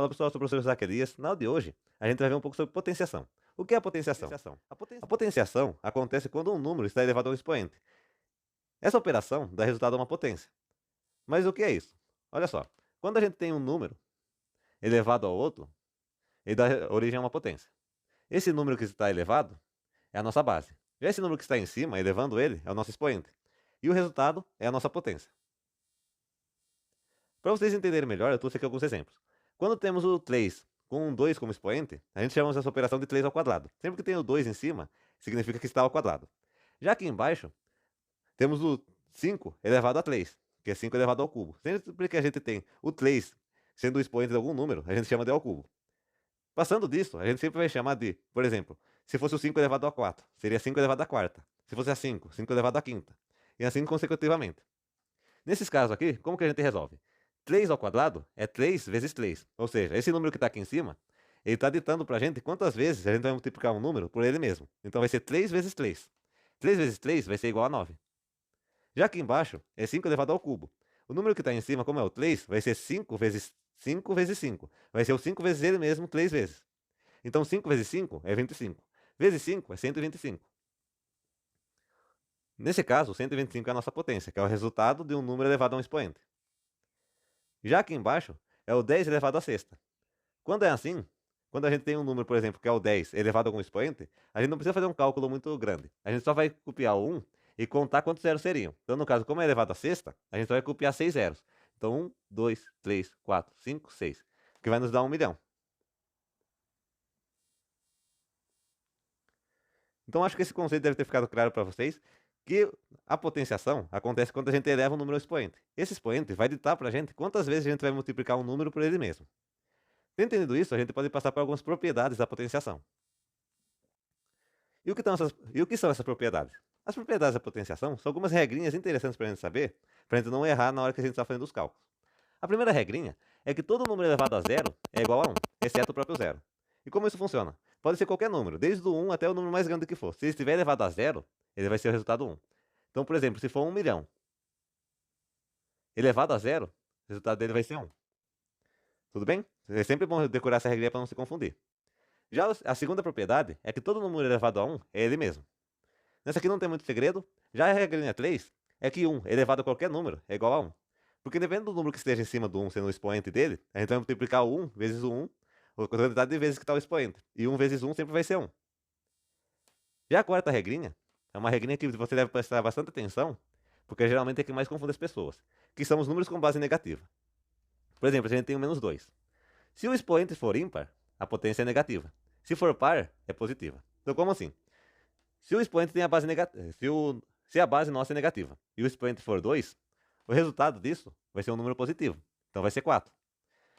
Fala pessoal, eu sou o professor Zacarias. Na aula de hoje, a gente vai ver um pouco sobre potenciação. O que é a potenciação? A potenciação acontece quando um número está elevado ao expoente. Essa operação dá resultado a uma potência. Mas o que é isso? Olha só, quando a gente tem um número elevado ao outro, ele dá origem a uma potência. Esse número que está elevado é a nossa base. Já esse número que está em cima, elevando ele, é o nosso expoente. E o resultado é a nossa potência. Para vocês entenderem melhor, eu trouxe aqui alguns exemplos. Quando temos o 3 com um 2 como expoente, a gente chama essa operação de 3 ao quadrado. Sempre que tem o 2 em cima, significa que está ao quadrado. Já aqui embaixo, temos o 5 elevado a 3, que é 5 elevado ao cubo. Sempre que a gente tem o 3 sendo o expoente de algum número, a gente chama de ao cubo. Passando disso, a gente sempre vai chamar de, por exemplo, se fosse o 5 elevado a 4, seria 5 elevado a quarta. Se fosse a 5, 5 elevado a quinta. E assim consecutivamente. Nesses casos aqui, como que a gente resolve? 3 ao quadrado é 3 vezes 3. Ou seja, esse número que está aqui em cima, ele está ditando para a gente quantas vezes a gente vai multiplicar um número por ele mesmo. Então vai ser 3 vezes 3. 3 vezes 3 vai ser igual a 9. Já aqui embaixo é 5 elevado ao cubo. O número que está em cima, como é o 3, vai ser 5 vezes 5 vezes 5. Vai ser o 5 vezes ele mesmo 3 vezes. Então 5 vezes 5 é 25. Vezes 5 é 125. Nesse caso, 125 é a nossa potência, que é o resultado de um número elevado a um expoente. Já aqui embaixo é o 10 elevado à sexta. Quando é assim, quando a gente tem um número, por exemplo, que é o 10 elevado a algum expoente, a gente não precisa fazer um cálculo muito grande. A gente só vai copiar o 1 e contar quantos zeros seriam. Então, no caso, como é elevado à sexta, a gente só vai copiar 6 zeros. Então, 1, 2, 3, 4, 5, 6. Que vai nos dar 1 milhão. Então, acho que esse conceito deve ter ficado claro para vocês, que a potenciação acontece quando a gente eleva um número ao expoente. Esse expoente vai ditar para a gente quantas vezes a gente vai multiplicar um número por ele mesmo. Entendendo isso, a gente pode passar por algumas propriedades da potenciação. E o que são essas propriedades? As propriedades da potenciação são algumas regrinhas interessantes para a gente saber, para a gente não errar na hora que a gente está fazendo os cálculos. A primeira regrinha é que todo número elevado a zero é igual a 1, exceto o próprio zero. E como isso funciona? Pode ser qualquer número, desde o 1 até o número mais grande que for. Se ele estiver elevado a zero, ele vai ser o resultado 1. Então, por exemplo, se for 1 milhão elevado a zero, o resultado dele vai ser 1. Tudo bem? É sempre bom decorar essa regra para não se confundir. Já a segunda propriedade é que todo número elevado a 1 é ele mesmo. Nessa aqui não tem muito segredo. Já a regrinha 3 é que 1 elevado a qualquer número é igual a 1. Porque dependendo do número que esteja em cima do 1 sendo o expoente dele, a gente vai multiplicar o 1 vezes o 1, a quantidade de vezes que está o expoente. E 1 vezes 1 sempre vai ser 1. Já a quarta regrinha é uma regrinha que você deve prestar bastante atenção, porque geralmente é que mais confunde as pessoas, que são os números com base negativa. Por exemplo, a gente tem o menos 2. Se o expoente for ímpar, a potência é negativa. Se for par, é positiva. Então, como assim? Se o expoente tem a base negativa, se a base nossa é negativa e o expoente for 2, o resultado disso vai ser um número positivo. Então vai ser 4.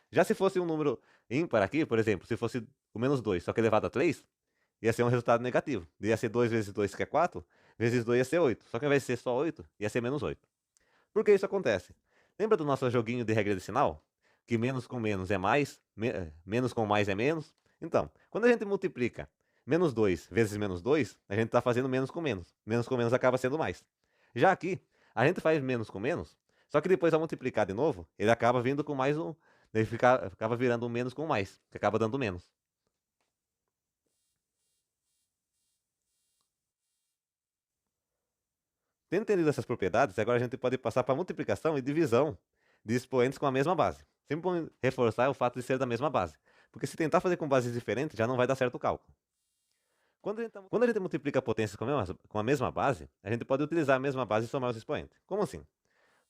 Já se fosse um número ímpar aqui, por exemplo, se fosse o menos 2, só que elevado a 3, ia ser um resultado negativo. Ia ser 2 vezes 2, que é 4, vezes 2 ia ser 8. Só que ao invés de ser só 8, ia ser menos 8. Por que isso acontece? Lembra do nosso joguinho de regra de sinal? Que menos com menos é mais, menos com mais é menos? Então, quando a gente multiplica menos 2 vezes menos 2, a gente está fazendo menos com menos. Menos com menos acaba sendo mais. Já aqui, a gente faz menos com menos, só que depois ao multiplicar de novo, ele acaba vindo com mais um. Ele acaba virando um menos com mais, que acaba dando menos. Tendo entendido essas propriedades, agora a gente pode passar para multiplicação e divisão de expoentes com a mesma base. Sempre bom reforçar o fato de ser da mesma base, porque se tentar fazer com bases diferentes, já não vai dar certo o cálculo. Quando a gente multiplica potências com a mesma base, a gente pode utilizar a mesma base e somar os expoentes. Como assim?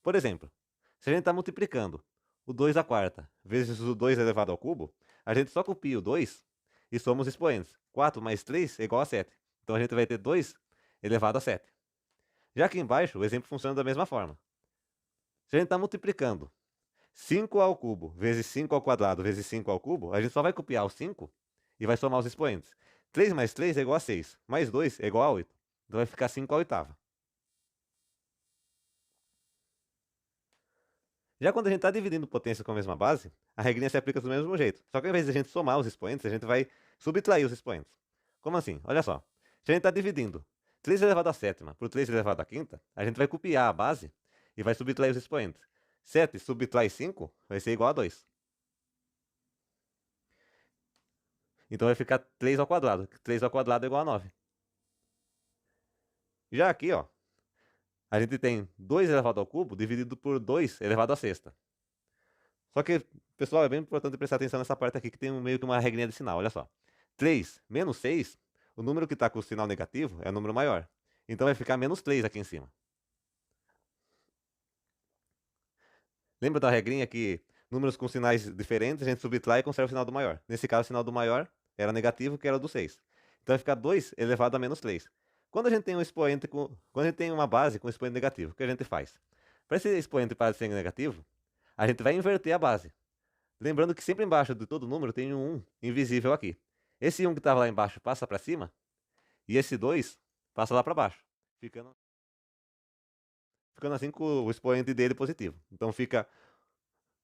Por exemplo, se a gente está multiplicando o 2 à quarta vezes o 2 elevado ao cubo, a gente só copia o 2 e soma os expoentes. 4 mais 3 é igual a 7. Então a gente vai ter 2 elevado a 7. Já aqui embaixo, o exemplo funciona da mesma forma. Se a gente está multiplicando 5 ao cubo vezes 5 ao quadrado vezes 5 ao cubo, a gente só vai copiar o 5 e vai somar os expoentes. 3 mais 3 é igual a 6, mais 2 é igual a 8. Então vai ficar 5 à oitava. Já quando a gente está dividindo potência com a mesma base, a regrinha se aplica do mesmo jeito. Só que ao invés de a gente somar os expoentes, a gente vai subtrair os expoentes. Como assim? Olha só. Se a gente está dividindo 3 elevado à sétima por 3 elevado à quinta, a gente vai copiar a base e vai subtrair os expoentes. 7 subtrai 5 vai ser igual a 2. Então vai ficar 3 ao quadrado. 3 ao quadrado é igual a 9. Já aqui, ó, a gente tem 2 elevado ao cubo dividido por 2 elevado à sexta. Só que, pessoal, é bem importante prestar atenção nessa parte aqui que tem meio que uma regrinha de sinal. Olha só. 3 menos 6, o número que está com o sinal negativo é o número maior. Então vai ficar menos 3 aqui em cima. Lembra da regrinha que números com sinais diferentes a gente subtrai e conserva o sinal do maior? Nesse caso, o sinal do maior era negativo, que era o do 6. Então vai ficar 2 elevado a menos 3. Quando a gente tem um expoente quando a gente tem uma base com expoente negativo, o que a gente faz? Para esse expoente parar de ser negativo, a gente vai inverter a base. Lembrando que sempre embaixo de todo número tem um 1 invisível aqui. Esse 1 que estava lá embaixo passa para cima, e esse 2 passa lá para baixo, ficando assim com o expoente dele positivo. Então fica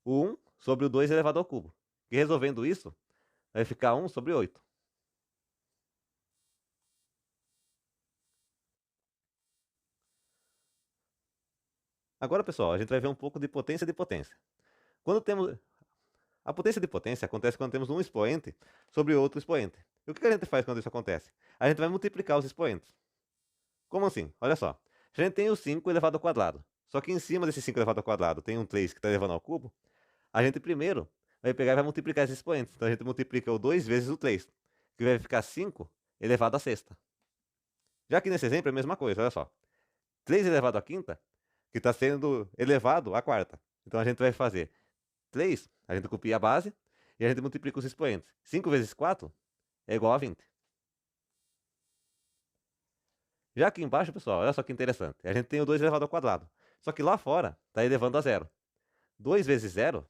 o 1 sobre o 2 elevado ao cubo. E resolvendo isso, vai ficar 1 sobre 8. Agora, pessoal, a gente vai ver um pouco de potência de potência. Quando temos a potência de potência acontece quando temos um expoente sobre outro expoente. E o que a gente faz quando isso acontece? A gente vai multiplicar os expoentes. Como assim? Olha só. A gente tem o 5 elevado ao quadrado. Só que em cima desse 5 elevado ao quadrado tem um 3 que está elevando ao cubo. A gente primeiro vai pegar e vai multiplicar esses expoentes. Então a gente multiplica o 2 vezes o 3, que vai ficar 5 elevado à sexta. Já que nesse exemplo é a mesma coisa, olha só. 3 elevado à quinta, que está sendo elevado à quarta. Então a gente vai fazer 3, a gente copia a base e a gente multiplica os expoentes. 5 vezes 4 é igual a 20. Já aqui embaixo, pessoal, olha só que interessante. A gente tem o 2 elevado ao quadrado. Só que lá fora está elevando a zero. 2 vezes 0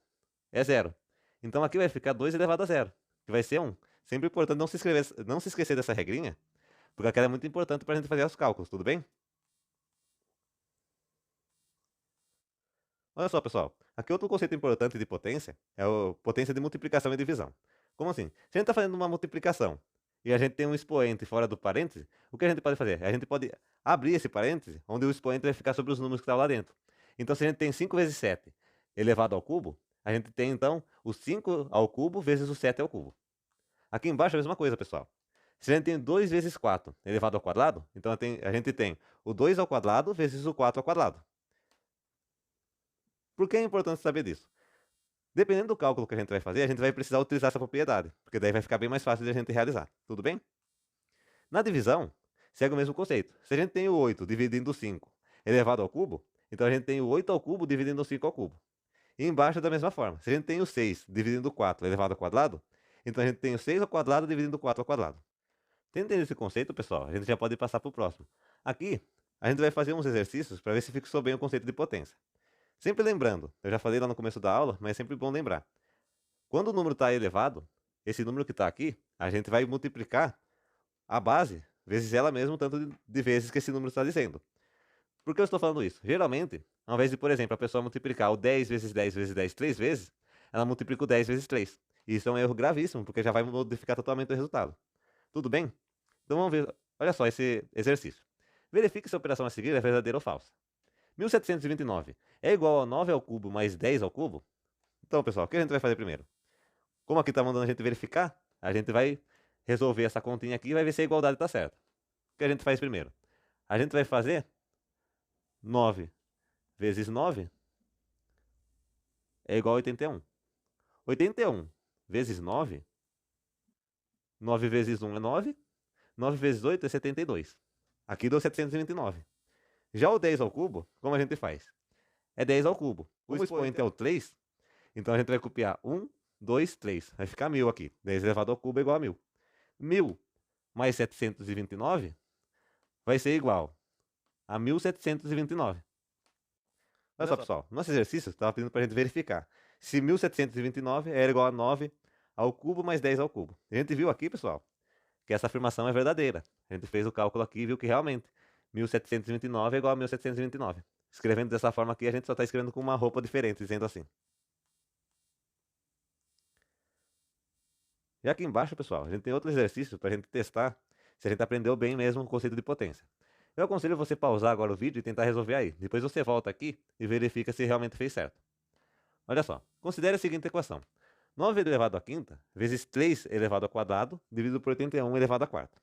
é 0. Então aqui vai ficar 2 elevado a 0, que vai ser 1. Sempre importante não se esquecer dessa regrinha, porque aquela é muito importante para a gente fazer os cálculos, tudo bem? Olha só, pessoal. Aqui outro conceito importante de potência é a potência de multiplicação e divisão. Como assim? Se a gente está fazendo uma multiplicação e a gente tem um expoente fora do parêntese, o que a gente pode fazer? A gente pode abrir esse parêntese, onde o expoente vai ficar sobre os números que estão lá dentro. Então, se a gente tem 5 vezes 7 elevado ao cubo, a gente tem, então, o 5 ao cubo vezes o 7 ao cubo. Aqui embaixo é a mesma coisa, pessoal. Se a gente tem 2 vezes 4 elevado ao quadrado, então a gente tem o 2 ao quadrado vezes o 4 ao quadrado. Por que é importante saber disso? Dependendo do cálculo que a gente vai fazer, a gente vai precisar utilizar essa propriedade, porque daí vai ficar bem mais fácil de a gente realizar. Tudo bem? Na divisão, segue o mesmo conceito. Se a gente tem o 8 dividindo o 5 elevado ao cubo, então a gente tem o 8 ao cubo dividindo o 5 ao cubo. E embaixo da mesma forma. Se a gente tem o 6 dividindo o 4 elevado ao quadrado, então a gente tem o 6 ao quadrado dividindo o 4 ao quadrado. Entendendo esse conceito, pessoal, a gente já pode passar para o próximo. Aqui, a gente vai fazer uns exercícios para ver se fixou bem o conceito de potência. Sempre lembrando, eu já falei lá no começo da aula, mas é sempre bom lembrar. Quando o número está elevado, esse número que está aqui, a gente vai multiplicar a base vezes ela mesma, o tanto de vezes que esse número está dizendo. Por que eu estou falando isso? Geralmente, ao invés de, por exemplo, a pessoa multiplicar o 10 vezes 10 vezes 10 três vezes, ela multiplica o 10 vezes 3. E isso é um erro gravíssimo, porque já vai modificar totalmente o resultado. Tudo bem? Então vamos ver, olha só esse exercício. Verifique se a operação a seguir é verdadeira ou falsa. 1729 é igual a 9 ao cubo mais 10 ao cubo? Então, pessoal, o que a gente vai fazer primeiro? Como aqui está mandando a gente verificar, a gente vai resolver essa continha aqui e vai ver se a igualdade está certa. O que a gente faz primeiro? A gente vai fazer 9 vezes 9 é igual a 81. 81 vezes 9, 9 vezes 1 é 9, 9 vezes 8 é 72. Aqui deu 729. Já o 10 ao cubo, como a gente faz? É 10 ao cubo. O expoente é o 3, então a gente vai copiar 1, 2, 3. Vai ficar 1000 aqui. 10 elevado ao cubo é igual a 1000. 1000 mais 729 vai ser igual a 1729. Olha só, pessoal. Nosso exercício estava pedindo para a gente verificar se 1729 era igual a 9 ao cubo mais 10 ao cubo. A gente viu aqui, pessoal, que essa afirmação é verdadeira. A gente fez o cálculo aqui e viu que realmente 1729 é igual a 1729. Escrevendo dessa forma aqui, a gente só está escrevendo com uma roupa diferente, dizendo assim. Já aqui embaixo, pessoal, a gente tem outro exercício para a gente testar se a gente aprendeu bem mesmo o conceito de potência. Eu aconselho você pausar agora o vídeo e tentar resolver aí. Depois você volta aqui e verifica se realmente fez certo. Olha só, considere a seguinte equação. 9 elevado à quinta vezes 3 elevado ao quadrado dividido por 81 elevado à quarta.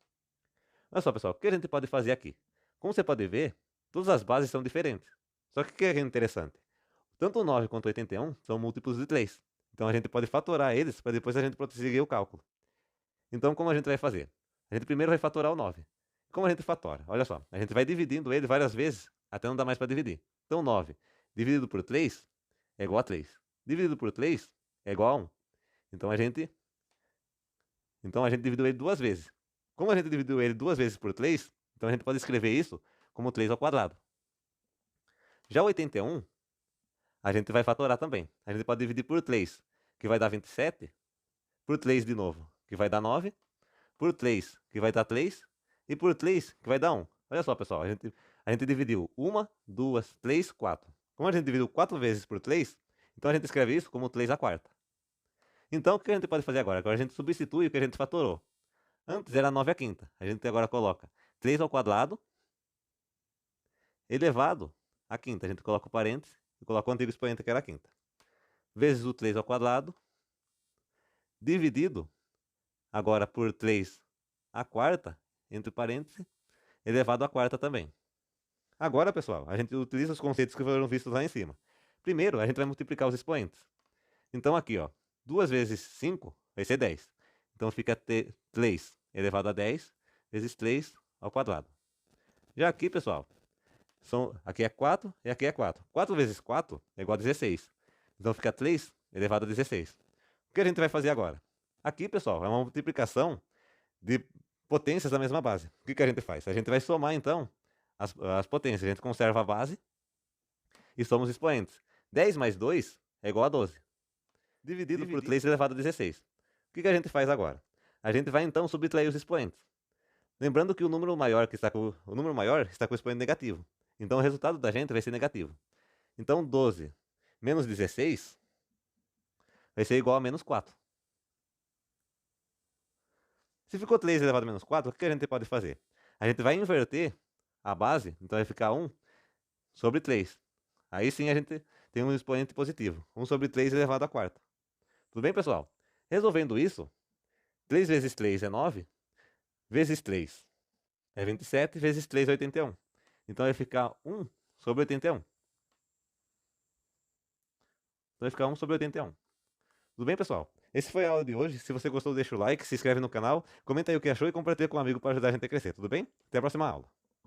Olha só, pessoal, o que a gente pode fazer aqui? Como você pode ver, todas as bases são diferentes. Só que o que é interessante? Tanto o 9 quanto o 81 são múltiplos de 3. Então a gente pode fatorar eles para depois a gente prosseguir o cálculo. Então como a gente vai fazer? A gente primeiro vai fatorar o 9. Como a gente fatora? Olha só, a gente vai dividindo ele várias vezes até não dar mais para dividir. Então 9 dividido por 3 é igual a 3. Dividido por 3 é igual a 1. Então a gente dividiu ele duas vezes. Como a gente dividiu ele duas vezes por 3, então a gente pode escrever isso como 3 ao quadrado. Já o 81, a gente vai fatorar também. A gente pode dividir por 3, que vai dar 27, por 3 de novo, que vai dar 9, por 3, que vai dar 3, e por 3, que vai dar 1. Olha só, pessoal, a gente dividiu 1, 2, 3, 4. Como a gente dividiu 4 vezes por 3, então a gente escreve isso como 3 à quarta. Então, o que a gente pode fazer agora? Agora a gente substitui o que a gente fatorou. Antes era 9 à quinta. A gente agora coloca 3 ao quadrado elevado à quinta. A gente coloca o parênteses e coloca o antigo expoente que era a quinta. Vezes o 3 ao quadrado dividido agora por 3 à quarta, entre parênteses, elevado à quarta também. Agora, pessoal, a gente utiliza os conceitos que foram vistos lá em cima. Primeiro, a gente vai multiplicar os expoentes. Então aqui, ó, 2 vezes 5 vai ser 10. Então fica 3 elevado a 10 vezes 3 ao quadrado. Já aqui, pessoal, aqui é 4 e aqui é 4. 4 vezes 4 é igual a 16. Então fica 3 elevado a 16. O que a gente vai fazer agora? Aqui, pessoal, é uma multiplicação de potências da mesma base. O que a gente faz? A gente vai somar, então, as potências. A gente conserva a base e soma os expoentes. 10 mais 2 é igual a 12. Dividido por 3 elevado a 16. O que a gente faz agora? A gente vai, então, subtrair os expoentes. Lembrando que o número maior está com o expoente negativo. Então, o resultado da gente vai ser negativo. Então, 12 menos 16 vai ser igual a menos 4. Se ficou 3 elevado a menos 4, o que a gente pode fazer? A gente vai inverter a base, então vai ficar 1 sobre 3. Aí sim a gente tem um expoente positivo. 1 sobre 3 elevado à quarta. Tudo bem, pessoal? Resolvendo isso, 3 vezes 3 é 9, vezes 3 é 27, vezes 3 é 81. Então vai ficar 1 sobre 81. Então vai ficar 1 sobre 81. Tudo bem, pessoal? Esse foi a aula de hoje. Se você gostou, deixa o like, se inscreve no canal, comenta aí o que achou e compartilha com um amigo para ajudar a gente a crescer. Tudo bem? Até a próxima aula.